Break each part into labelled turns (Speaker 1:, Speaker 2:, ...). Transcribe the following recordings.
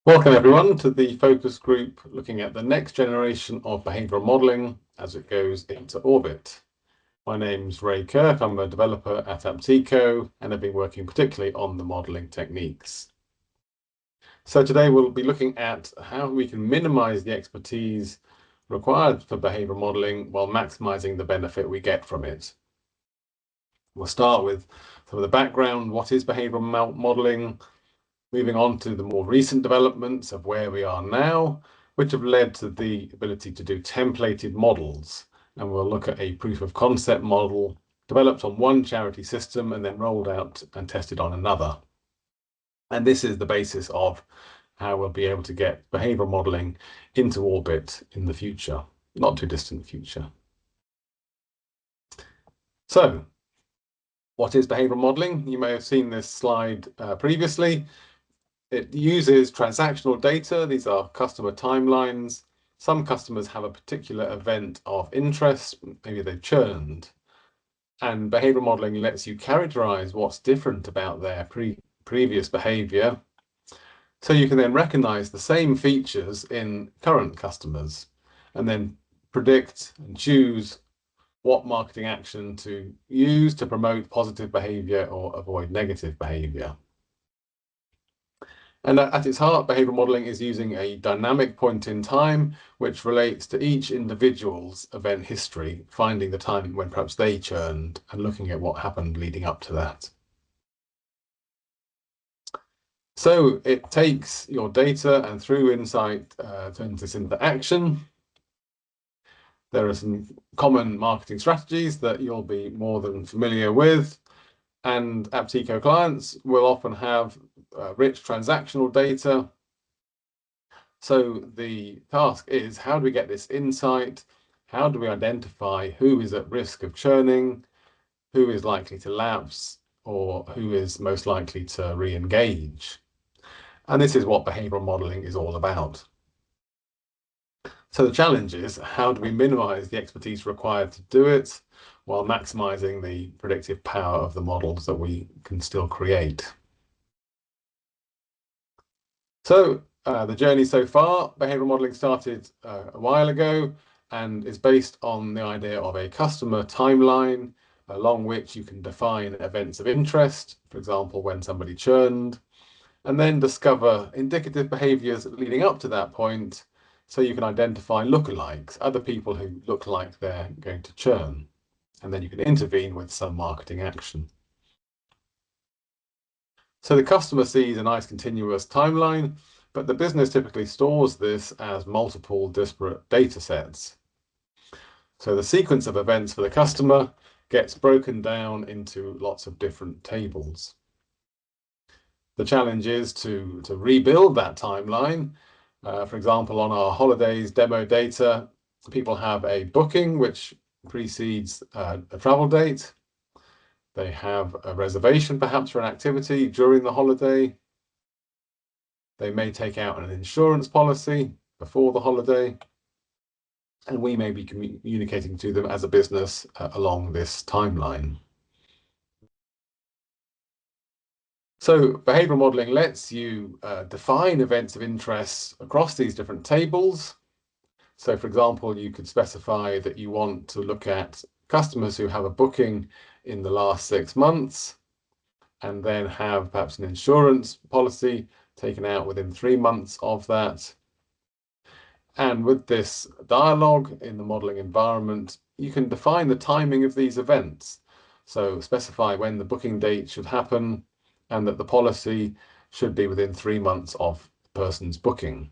Speaker 1: Welcome everyone to the focus group looking at the next generation of behavioural modelling as it goes into orbit. My name's Ray Kirk, I'm a developer at Apteco and I've been working particularly on the modelling techniques. So today we'll be looking at how we can minimise the expertise required for behavioural modelling while maximising the benefit we get from it. We'll start with some of the background. What is behavioural modelling? Moving on to the more recent developments of where we are now, which have led to the ability to do templated models. And we'll look at a proof of concept model developed on one charity system and then rolled out and tested on another. And this is the basis of how we'll be able to get behavioral modeling into orbit in the future, not too distant future. So, what is behavioral modeling? You may have seen this slide previously. It uses transactional data. These are customer timelines. Some customers have a particular event of interest, maybe they've churned. And behavioral modeling lets you characterize what's different about their previous behavior. So you can then recognize the same features in current customers and then predict and choose what marketing action to use to promote positive behavior or avoid negative behavior. And at its heart, behavioral modeling is using a dynamic point in time, which relates to each individual's event history, finding the time when perhaps they churned and looking at what happened leading up to that. So it takes your data and through insight turns this into action. There are some common marketing strategies that you'll be more than familiar with. And Apteco clients will often have rich transactional data. So the task is, how do we get this insight? How do we identify who is at risk of churning, who is likely to lapse, or who is most likely to re-engage? And this is what behavioral modeling is all about. So the challenge is, how do we minimize the expertise required to do it while maximizing the predictive power of the models that we can still create? So the journey so far, behavioral modeling started a while ago and is based on the idea of a customer timeline along which you can define events of interest, for example, when somebody churned, and then discover indicative behaviors leading up to that point so you can identify lookalikes, other people who look like they're going to churn, and then you can intervene with some marketing action. So the customer sees a nice continuous timeline, but the business typically stores this as multiple disparate data sets. So the sequence of events for the customer gets broken down into lots of different tables. The challenge is to rebuild that timeline. For example, on our holidays demo data, people have a booking which precedes a travel date. They have a reservation perhaps for an activity during the holiday. They may take out an insurance policy before the holiday. And we may be communicating to them as a business along this timeline. So behavioral modeling lets you define events of interest across these different tables. So for example, you could specify that you want to look at customers who have a booking in the last 6 months and then have perhaps an insurance policy taken out within 3 months of that. And with this dialogue in the modeling environment, you can define the timing of these events. So specify when the booking date should happen and that the policy should be within 3 months of the person's booking.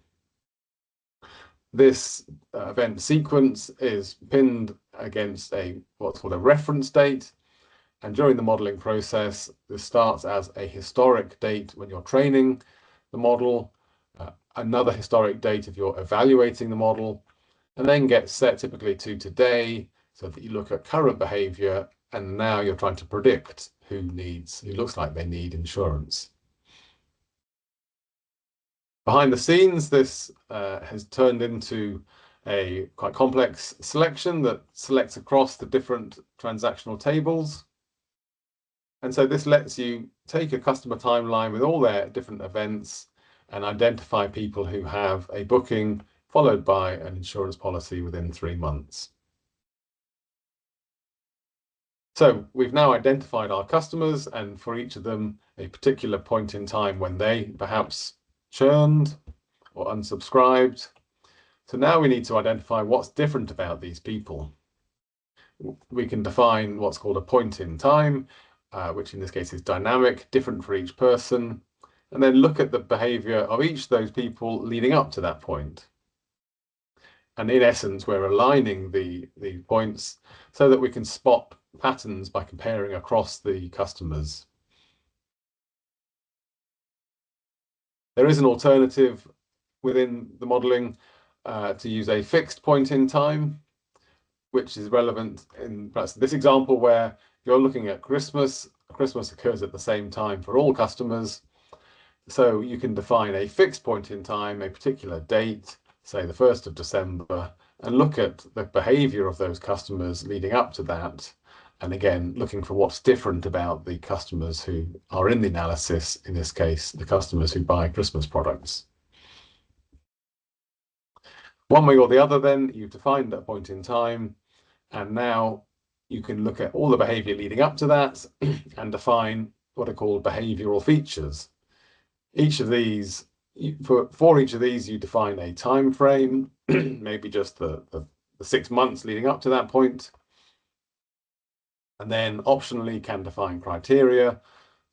Speaker 1: This event sequence is pinned against what's called a reference date. And during the modeling process, this starts as a historic date when you're training the model, another historic date if you're evaluating the model, and then gets set typically to today so that you look at current behavior and now you're trying to predict who looks like they need insurance. Behind the scenes, this has turned into a quite complex selection that selects across the different transactional tables. And so this lets you take a customer timeline with all their different events and identify people who have a booking followed by an insurance policy within 3 months. So we've now identified our customers, and for each of them a particular point in time when they perhaps churned or unsubscribed. So now we need to identify what's different about these people. We can define what's called a point in time, which in this case is dynamic, different for each person, and then look at the behavior of each of those people leading up to that point. And in essence, we're aligning the points so that we can spot patterns by comparing across the customers. There is an alternative within the modelling to use a fixed point in time, which is relevant in perhaps this example where you're looking at Christmas. Christmas occurs at the same time for all customers. So you can define a fixed point in time, a particular date, say the 1st of December, and look at the behavior of those customers leading up to that. And again, looking for what's different about the customers who are in the analysis, in this case, the customers who buy Christmas products. One way or the other, then, you've defined that point in time, and now you can look at all the behavior leading up to that and define what are called behavioral features. Each of these, for each of these, you define a time frame, maybe just the 6 months leading up to that point, and then optionally can define criteria.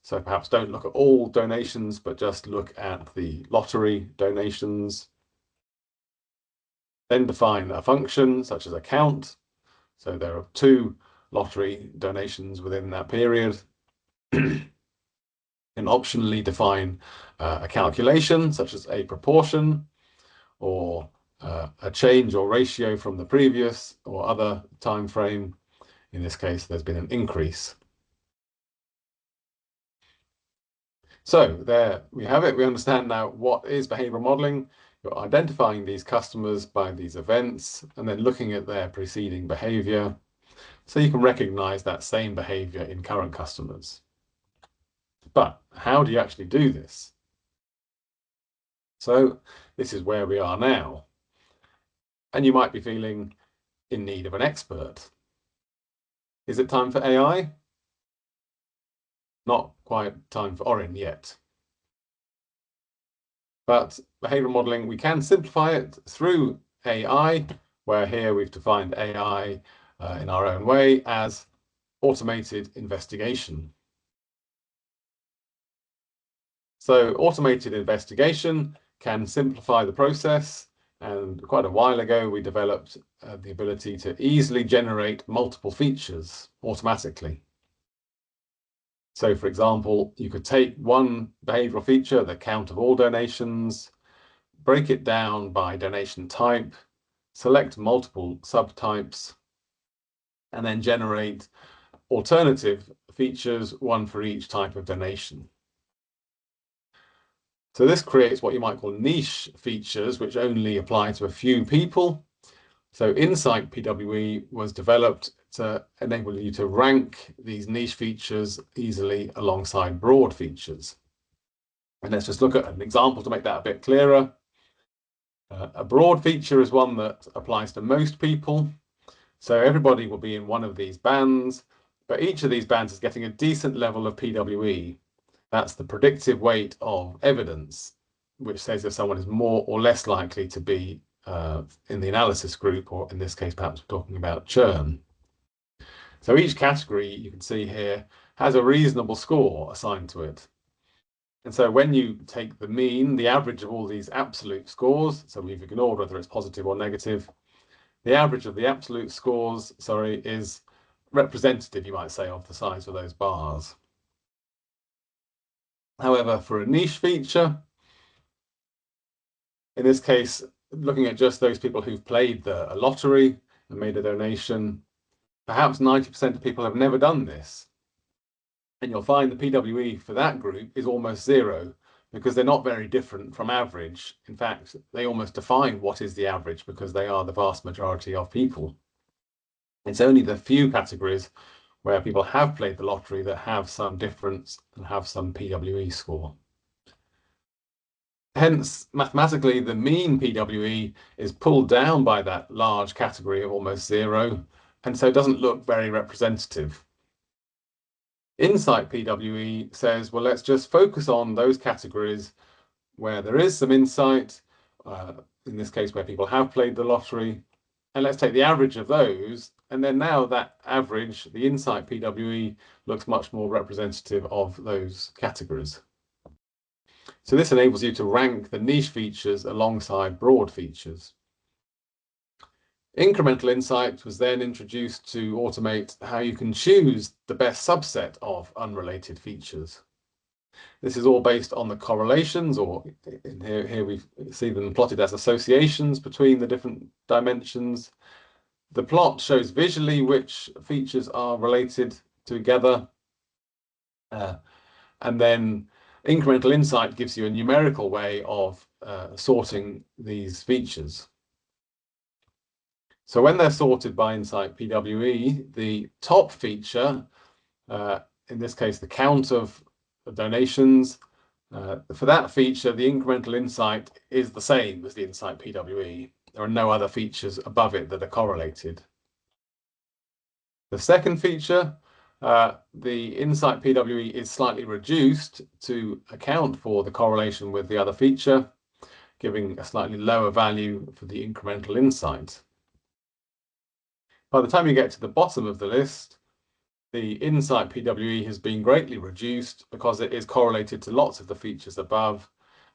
Speaker 1: So perhaps don't look at all donations, but just look at the lottery donations. Then define a function such as a count. So there are 2 lottery donations within that period. And optionally define a calculation such as a proportion or a change or ratio from the previous or other time frame. In this case, there's been an increase. So there we have it. We understand now what is behavioral modeling. You're identifying these customers by these events and then looking at their preceding behavior so you can recognize that same behavior in current customers. But how do you actually do this? So this is where we are now. And you might be feeling in need of an expert. Is it time for AI? Not quite time for Orin yet. But behavioral modeling, we can simplify it through AI, where here we've defined AI in our own way as automated investigation. So automated investigation can simplify the process, and quite a while ago we developed the ability to easily generate multiple features automatically. So for example, you could take one behavioral feature, the count of all donations, break it down by donation type, select multiple subtypes, and then generate alternative features, one for each type of donation. So this creates what you might call niche features, which only apply to a few people. So Insight PWE was developed to enable you to rank these niche features easily alongside broad features. And let's just look at an example to make that a bit clearer. A broad feature is one that applies to most people. So everybody will be in one of these bands, but each of these bands is getting a decent level of PWE. That's the predictive weight of evidence, which says if someone is more or less likely to be in the analysis group, or in this case, perhaps we're talking about churn. So each category you can see here has a reasonable score assigned to it. And so when you take the mean, the average of all these absolute scores, so we've ignored whether it's positive or negative, the average of the absolute scores, is representative, you might say, of the size of those bars. However, for a niche feature, in this case, looking at just those people who've played a lottery and made a donation, perhaps 90% of people have never done this. And you'll find the PWE for that group is almost 0 because they're not very different from average. In fact, they almost define what is the average because they are the vast majority of people. It's only the few categories where people have played the lottery that have some difference and have some PWE score. Hence, mathematically, the mean PWE is pulled down by that large category of almost zero, and so it doesn't look very representative. Insight PWE says, well, let's just focus on those categories where there is some insight, in this case where people have played the lottery, and let's take the average of those, and then now that average, the insight PWE, looks much more representative of those categories. So this enables you to rank the niche features alongside broad features. Incremental insight was then introduced to automate how you can choose the best subset of unrelated features. This is all based on the correlations, or here we see them plotted as associations between the different dimensions. The plot shows visually which features are related together, and then incremental insight gives you a numerical way of sorting these features. So when they're sorted by insight PWE, the top feature, in this case the count of donations, for that feature the incremental insight is the same as the insight PWE. There are no other features above it that are correlated. The second feature, the insight PWE is slightly reduced to account for the correlation with the other feature, giving a slightly lower value for the incremental insight. By the time you get to the bottom of the list, the insight PWE has been greatly reduced because it is correlated to lots of the features above,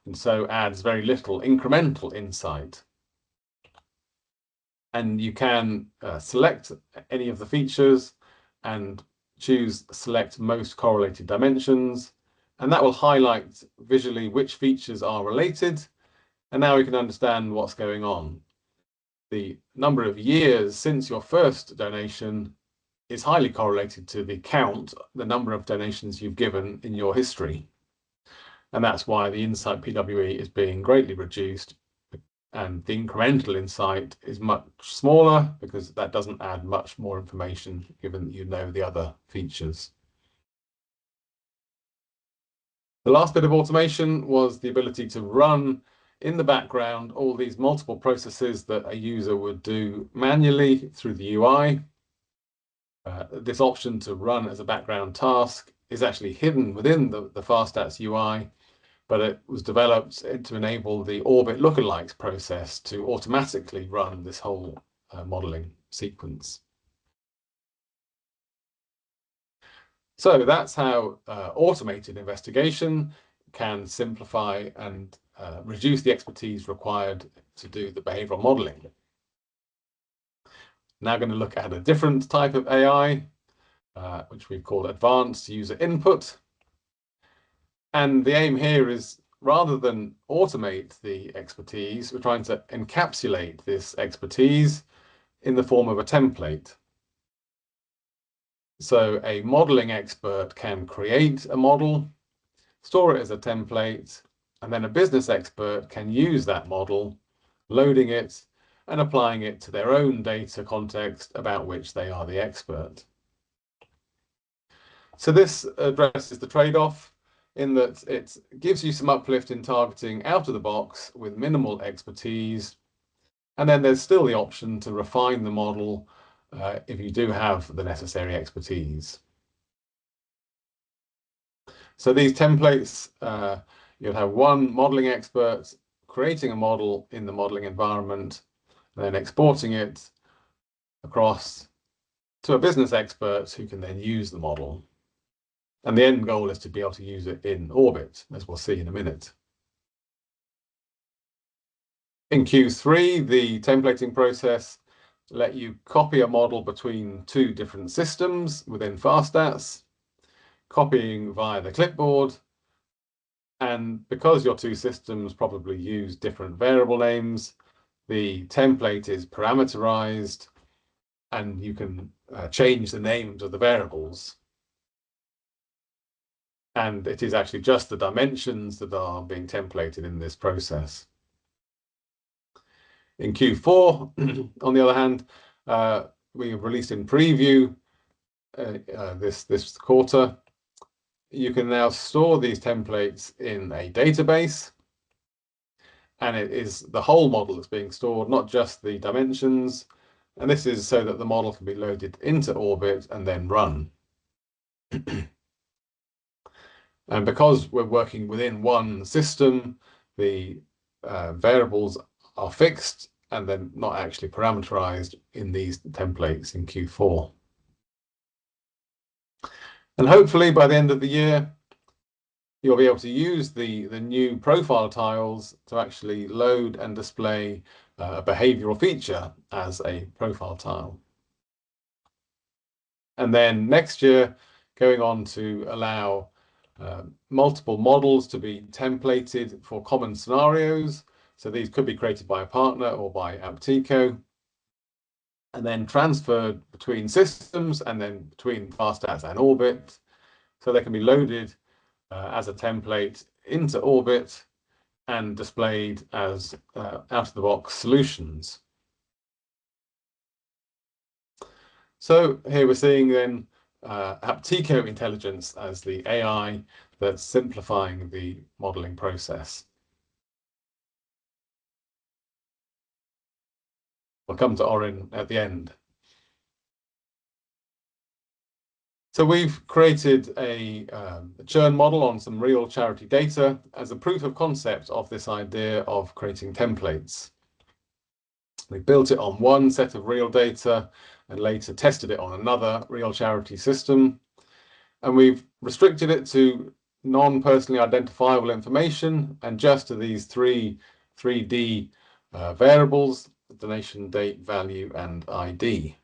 Speaker 1: and so adds very little incremental insight. And you can select any of the features and choose select most correlated dimensions, and that will highlight visually which features are related. And now we can understand what's going on. The number of years since your first donation is highly correlated to the count, the number of donations you've given in your history. And that's why the insight PWE is being greatly reduced, and the incremental insight is much smaller because that doesn't add much more information given that you know the other features. The last bit of automation was the ability to run in the background all these multiple processes that a user would do manually through the UI. This option to run as a background task is actually hidden within the FastStats UI, but it was developed to enable the orbit lookalikes process to automatically run this whole modeling sequence. So that's how automated investigation can simplify and reduce the expertise required to do the behavioral modeling. Now going to look at a different type of AI, which we've called advanced user input. And the aim here is, rather than automate the expertise, we're trying to encapsulate this expertise in the form of a template. So a modeling expert can create a model, store it as a template, and then a business expert can use that model, loading it and applying it to their own data context about which they are the expert. So this addresses the trade-off in that it gives you some uplift in targeting out of the box with minimal expertise, and then there's still the option to refine the model if you do have the necessary expertise. So these templates, you'll have one modeling expert creating a model in the modeling environment, then exporting it across to a business expert who can then use the model. And the end goal is to be able to use it in orbit, as we'll see in a minute. In Q3, the templating process let you copy a model between two different systems within FastStats, copying via the clipboard. And because your two systems probably use different variable names, the template is parameterized, and you can change the names of the variables. And it is actually just the dimensions that are being templated in this process. In Q4, on the other hand, we have released in preview this quarter. You can now store these templates in a database. and it is the whole model that's being stored, not just the dimensions. And this is so that the model can be loaded into orbit and then run. And because we're working within one system, the variables are fixed and then not actually parameterized in these templates in Q4. And hopefully by the end of the year, you'll be able to use the new profile tiles to actually load and display a behavioral feature as a profile tile. And then next year, going on to allow multiple models to be templated for common scenarios. So these could be created by a partner or by Apteco, and then transferred between systems and then between FastStats and Orbit. So they can be loaded as a template into Orbit and displayed as out-of-the-box solutions. So here we're seeing then Apteco Intelligence as the AI that's simplifying the modeling process. We'll come to Orin at the end. So we've created a churn model on some real charity data as a proof of concept of this idea of creating templates. We built it on one set of real data and later tested it on another real charity system. And we've restricted it to non-personally identifiable information and just to these 3D variables: donation date, value, and ID.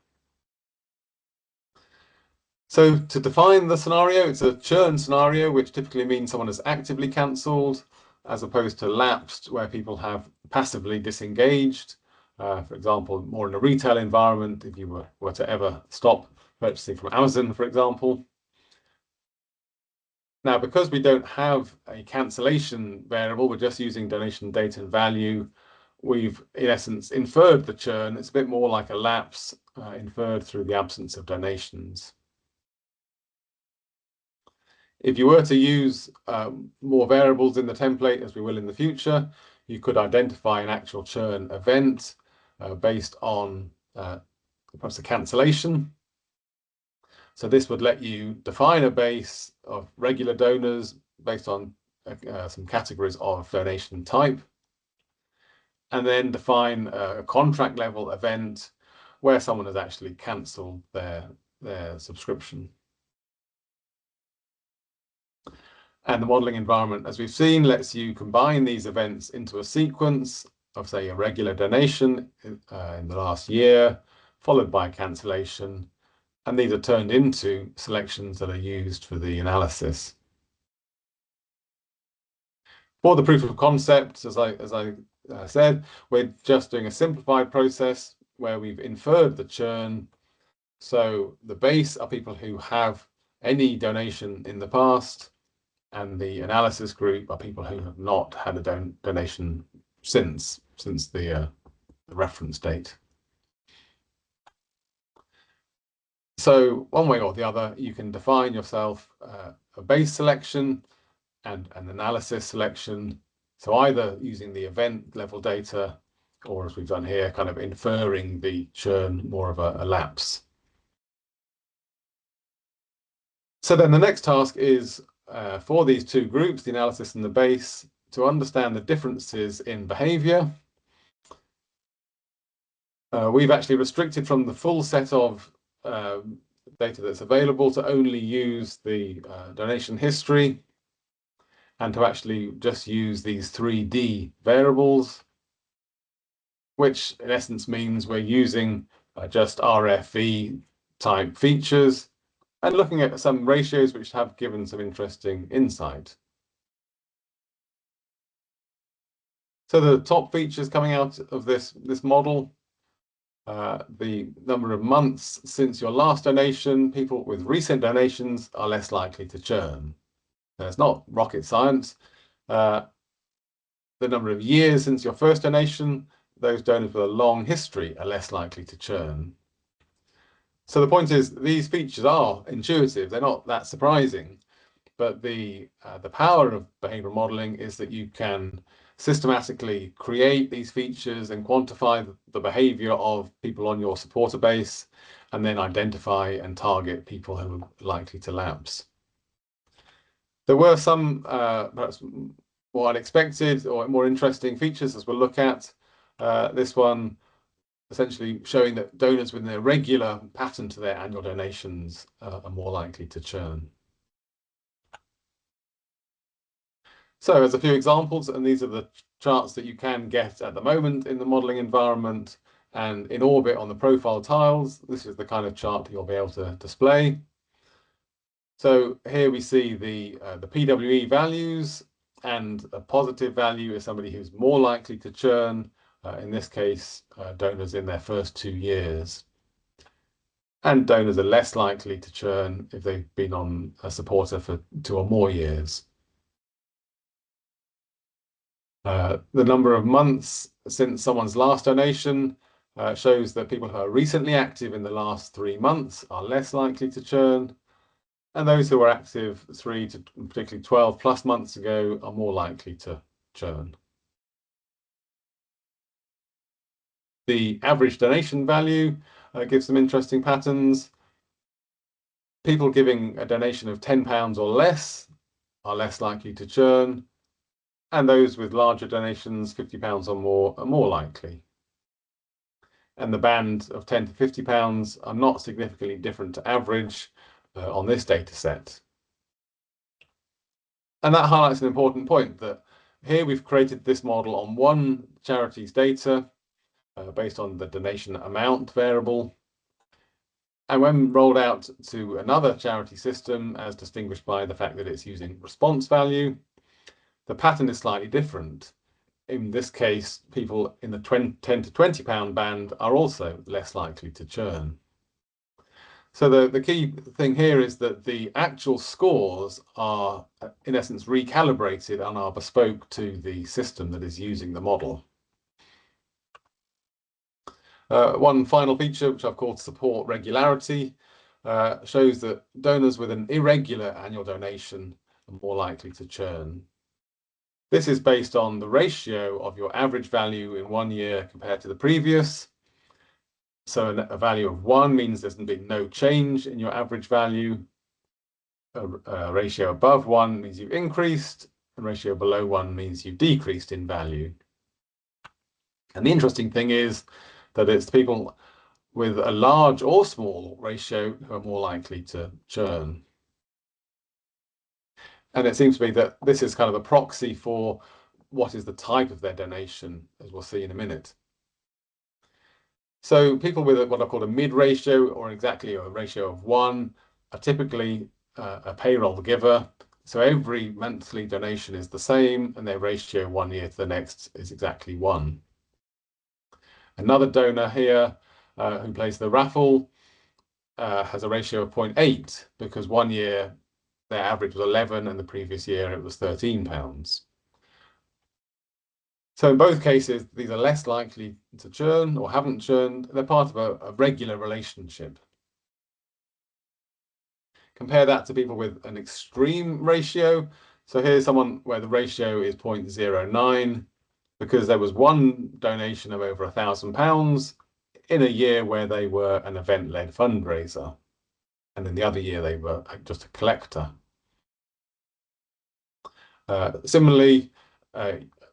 Speaker 1: So to define the scenario, it's a churn scenario, which typically means someone has actively cancelled, as opposed to lapsed, where people have passively disengaged. For example, more in a retail environment, if you were to ever stop purchasing from Amazon, for example. Now, because we don't have a cancellation variable, we're just using donation date and value, we've, in essence, inferred the churn. It's a bit more like a lapse inferred through the absence of donations. If you were to use more variables in the template, as we will in the future, you could identify an actual churn event based on perhaps a cancellation. So this would let you define a base of regular donors based on some categories of donation type, and then define a contract level event where someone has actually cancelled their subscription. And the modeling environment, as we've seen, lets you combine these events into a sequence of, say, a regular donation in the last year, followed by a cancellation. And these are turned into selections that are used for the analysis. For the proof of concept, as I said, we're just doing a simplified process where we've inferred the churn. So the base are people who have any donation in the past, and the analysis group are people who have not had a donation since the reference date. So one way or the other, you can define yourself a base selection and an analysis selection. So either using the event level data, or as we've done here, kind of inferring the churn, more of a lapse. So then the next task is for these two groups, the analysis and the base, to understand the differences in behavior. We've actually restricted from the full set of data that's available to only use the donation history and to actually just use these 3D variables, which in essence means we're using just RFV type features and looking at some ratios which have given some interesting insight. So the top features coming out of this model, the number of months since your last donation. People with recent donations are less likely to churn. Now, it's not rocket science. The number of years since your first donation, those donors with a long history are less likely to churn. So the point is, these features are intuitive. They're not that surprising. But the power of behavioral modeling is that you can systematically create these features and quantify the behavior of people on your supporter base, and then identify and target people who are likely to lapse. There were some perhaps more unexpected or more interesting features as we'll look at. This one essentially showing that donors with an irregular pattern to their annual donations are more likely to churn. So as a few examples, and these are the charts that you can get at the moment in the modeling environment, and in orbit on the profile tiles, this is the kind of chart you'll be able to display. So here we see the PWE values, and a positive value is somebody who's more likely to churn, in this case, donors in their first 2 years. And donors are less likely to churn if they've been on a supporter for 2 or more years. The number of months since someone's last donation shows that people who are recently active in the last 3 months are less likely to churn, and those who were active 3 to particularly 12 plus months ago are more likely to churn. The average donation value gives some interesting patterns. People giving a donation of £10 or less are less likely to churn, and those with larger donations, £50 or more, are more likely. And the band of £10 to £50 are not significantly different to average on this data set. And that highlights an important point, that here we've created this model on one charity's data based on the donation amount variable. And when rolled out to another charity system, as distinguished by the fact that it's using response value, the pattern is slightly different. In this case, people in the £10 to £20 band are also less likely to churn. So the key thing here is that the actual scores are, in essence, recalibrated and are bespoke to the system that is using the model. One final feature, which I've called support regularity, shows that donors with an irregular annual donation are more likely to churn. This is based on the ratio of your average value in 1 year compared to the previous. So a value of 1 means there's been no change in your average value. A ratio above 1 means you've increased, and ratio below 1 means you've decreased in value. And the interesting thing is that it's people with a large or small ratio who are more likely to churn. And it seems to be that this is kind of a proxy for what is the type of their donation, as we'll see in a minute. So people with what I call a mid ratio, or exactly a ratio of 1, are typically a payroll giver. So every monthly donation is the same, and their ratio 1 year to the next is exactly 1. Another donor here who plays the raffle has a ratio of 0.8, because 1 year their average was 11 and the previous year it was £13. So in both cases, these are less likely to churn or haven't churned. They're part of a regular relationship. Compare that to people with an extreme ratio. So here's someone where the ratio is 0.09, because there was one donation of over £1,000 in a year where they were an event-led fundraiser, and in the other year they were just a collector. Similarly,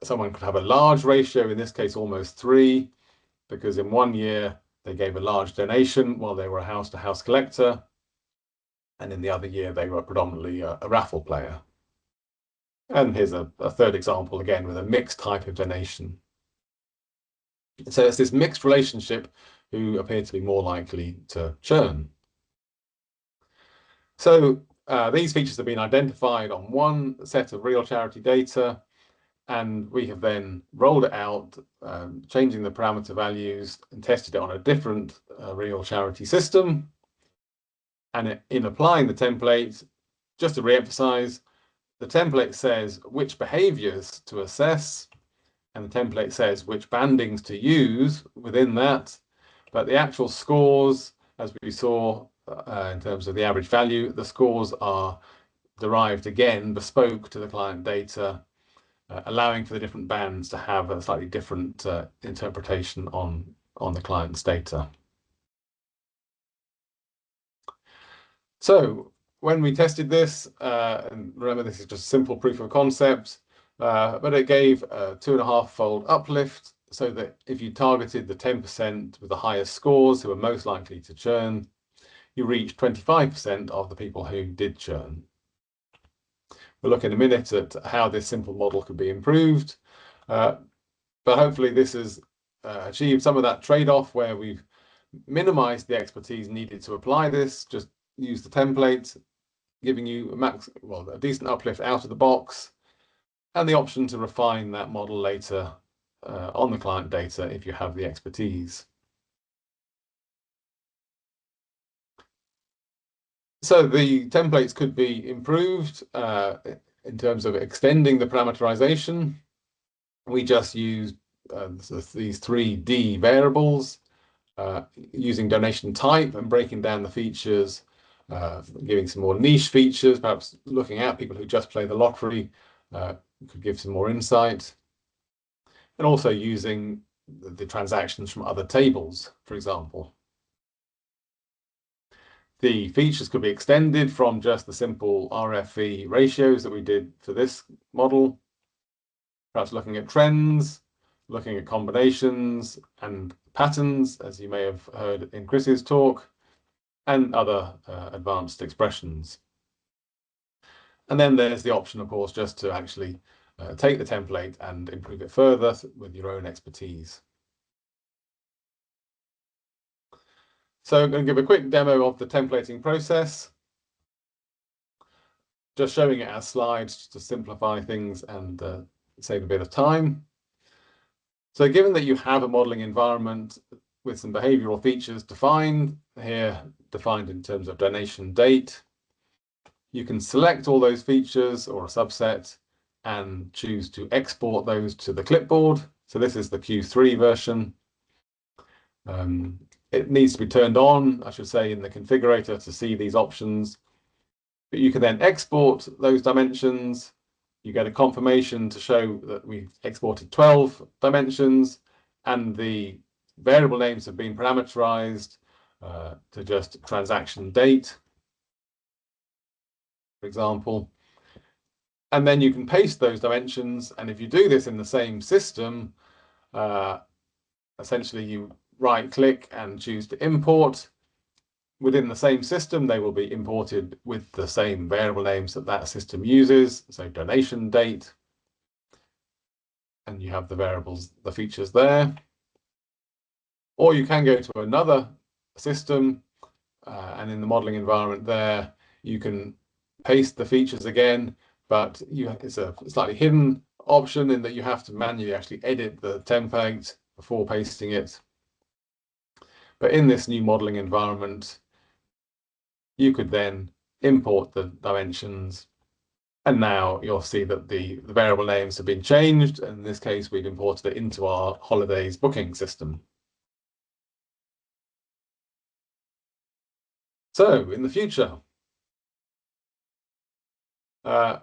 Speaker 1: someone could have a large ratio, in this case almost 3, because in 1 year they gave a large donation while they were a house-to-house collector, and in the other year they were predominantly a raffle player. And here's a third example, again with a mixed type of donation. So it's this mixed relationship who appear to be more likely to churn. So these features have been identified on one set of real charity data, and we have then rolled it out, changing the parameter values, and tested it on a different real charity system. And in applying the template, just to re-emphasize, the template says which behaviors to assess, and the template says which bandings to use within that. But the actual scores, as we saw in terms of the average value, the scores are derived again, bespoke to the client data, allowing for the different bands to have a slightly different interpretation on the client's data. So when we tested this, and remember this is just simple proof of concept, but it gave a 2.5-fold uplift, so that if you targeted the 10% with the highest scores who are most likely to churn, you reach 25% of the people who did churn. We'll look in a minute at how this simple model could be improved, but hopefully this has achieved some of that trade-off where we've minimized the expertise needed to apply this, just use the template, giving you a decent uplift out of the box, and the option to refine that model later on the client data if you have the expertise. So the templates could be improved in terms of extending the parameterization. We just use these 3D variables, using donation type and breaking down the features, giving some more niche features, perhaps looking at people who just play the lottery could give some more insight, and also using the transactions from other tables, for example. The features could be extended from just the simple RFE ratios that we did for this model, perhaps looking at trends, looking at combinations and patterns, as you may have heard in Chris's talk, and other advanced expressions. And then there's the option, of course, just to actually take the template and improve it further with your own expertise. So I'm going to give a quick demo of the templating process, just showing it as slides to simplify things and save a bit of time. So given that you have a modeling environment with some behavioral features defined, here defined in terms of donation date, you can select all those features or a subset and choose to export those to the clipboard. So this is the Q3 version. It needs to be turned on, I should say, in the configurator to see these options. But you can then export those dimensions. You get a confirmation to show that we've exported 12 dimensions, and the variable names have been parameterized to just transaction date, for example. And then you can paste those dimensions. And if you do this in the same system, essentially you right-click and choose to import. Within the same system, they will be imported with the same variable names that that system uses, so donation date, and you have the variables, the features there. Or you can go to another system, and in the modeling environment there, you can paste the features again, but it's a slightly hidden option in that you have to manually actually edit the template before pasting it. But in this new modeling environment, you could then import the dimensions, and now you'll see that the variable names have been changed. And in this case, we've imported it into our holidays booking system. So in the future, where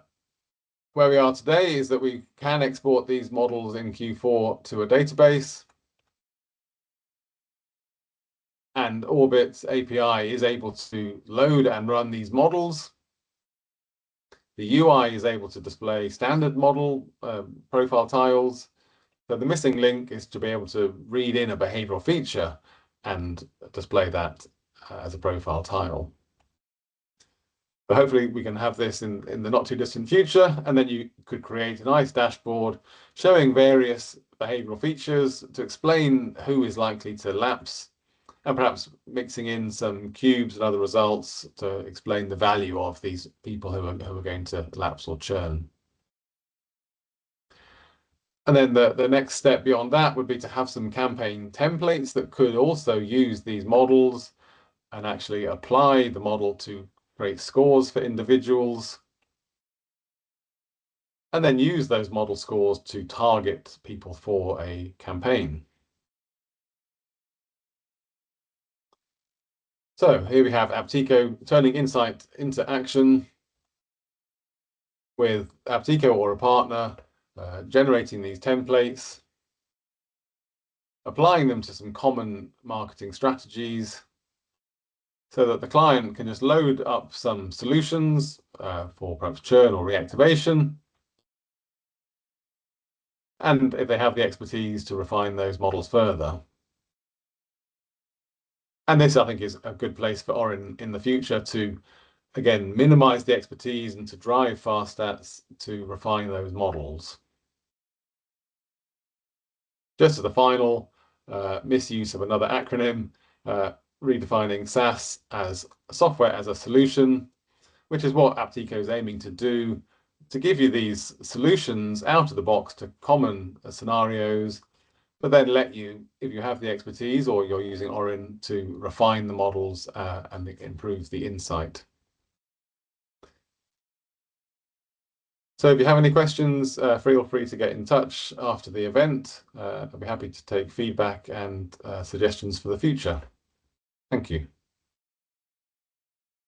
Speaker 1: we are today is that we can export these models in Q4 to a database, and Orbit's API is able to load and run these models. The UI is able to display standard model profile tiles. So the missing link is to be able to read in a behavioral feature and display that as a profile tile. But hopefully we can have this in the not too distant future, and then you could create a nice dashboard showing various behavioral features to explain who is likely to lapse, and perhaps mixing in some cubes and other results to explain the value of these people who are going to lapse or churn. And then the next step beyond that would be to have some campaign templates that could also use these models and actually apply the model to create scores for individuals, and then use those model scores to target people for a campaign. So here we have Apteco turning insight into action. with Apteco or a partner, generating these templates, applying them to some common marketing strategies so that the client can just load up some solutions for perhaps churn or reactivation. And if they have the expertise to refine those models further. And this, I think, is a good place for Orin in the future to, again, minimize the expertise and to drive fast stats to refine those models. Just as the final misuse of another acronym, redefining SaaS as software as a solution, which is what Apteco is aiming to do, to give you these solutions out of the box to common scenarios, but then let you, if you have the expertise or you're using Orin, to refine the models and improve the insight. So if you have any questions, feel free to get in touch after the event. I'll be happy to take feedback and suggestions for the future. Thank you.